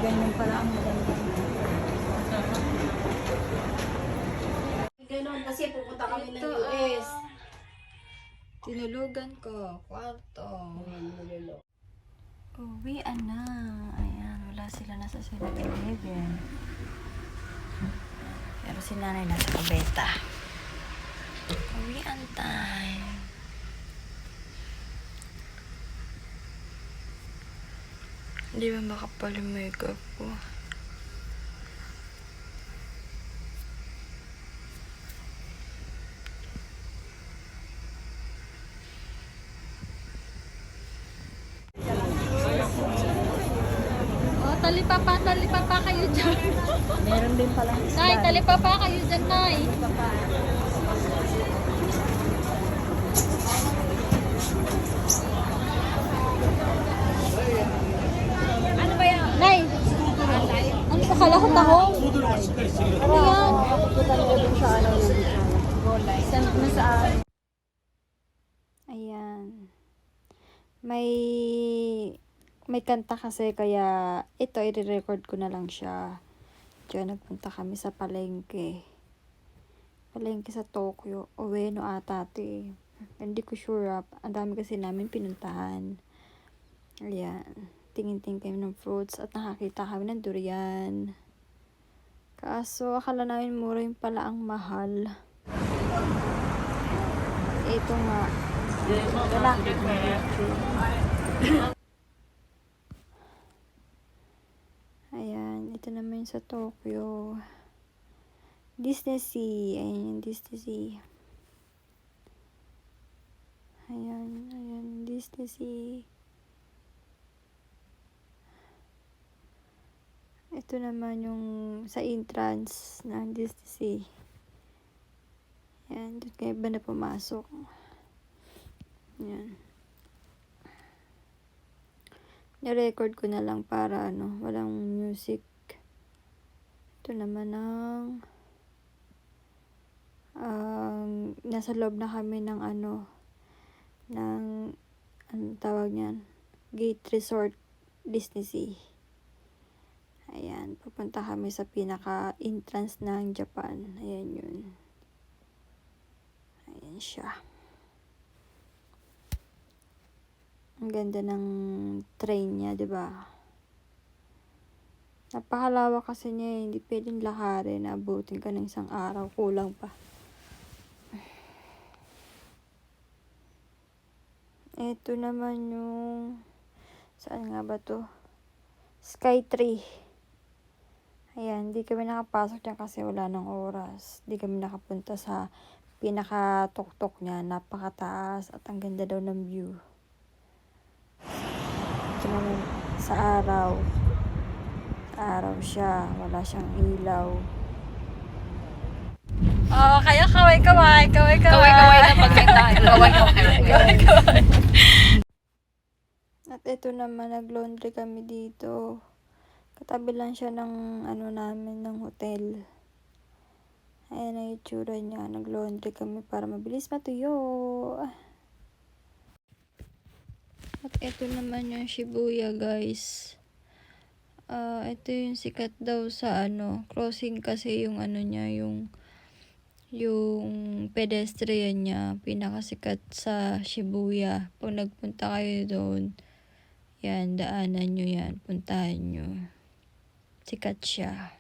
ganyan pala ang maganda. Ganon kasi pupunta kami ng US. Tinulugan ko, kwarto. Uwian na. Ayan, wala sila nasa 7-Eleven. Pero si nanay nasa kabeta. Uwian time. Hindi ba makapal yung makeup ko? Oh, talipapa kayo dyan. Meron din pala. Nay, talipapa kayo dyan, Nay. Ano ba yan? Nay! Ano pa kala ko taho? Ano yan? Pupunta nila dun sa ano. Send mo sa akin. Ayan. May kanta kasi kaya ito i-record ko na lang siya. Diyan nagpunta kami sa palengke. Palengke sa Tokyo. Ueno ata ito eh. Hindi ko sure. Ang dami kasi namin pinuntahan. Ayan. Tingin-tingin kami ng fruits at nakakita kami ng durian. Kaso akala namin mura yung pala ang mahal. Ito nga. Lalaki. Ayan. Ito naman sa Tokyo. Disney Sea. Ayan yung Disney Sea. Ayan. Ayan. Disney Sea. Ito naman yung sa entrance ng Disney Sea. Ayan. Doon kayo ba na pumasok? Ayan. Ni-record ko na lang para walang music. Ito naman nasa loob na kami ng tawag niyan? Gate Resort Disney Sea. Ayan, pupunta kami sa pinaka-entrance ng Japan. Ayan yun. Ayan siya. Ang ganda ng train niya, 'di ba? Napakalawak kasi niya, hindi pwedeng lakarin. Abutin ka ng isang araw, kulang pa. Ito naman yung saan nga ba to? Skytree. Ayan, hindi kami nakapasok dyan kasi wala ng oras. Hindi kami nakapunta sa pinaka-tuktok niya. Napakataas at ang ganda daw ng view. Ito naman sa araw. Sa araw siya. Wala siyang ilaw. Oh, kayo kaway-kaway. Kaway-kaway na pagkita. Kaway-kaway. At ito naman, nag-laundry kami dito. Katabi lang siya ng namin, ng hotel. Ayan ang itsura niya. Nag-laundry kami para mabilis matuyo. At ito naman yung Shibuya, guys. Ito yung sikat daw sa crossing kasi yung niya, yung pedestrian niya, pinakasikat sa Shibuya. Pag nagpunta kayo doon, yan, daanan nyo yan, puntahan nyo. Sikat siya.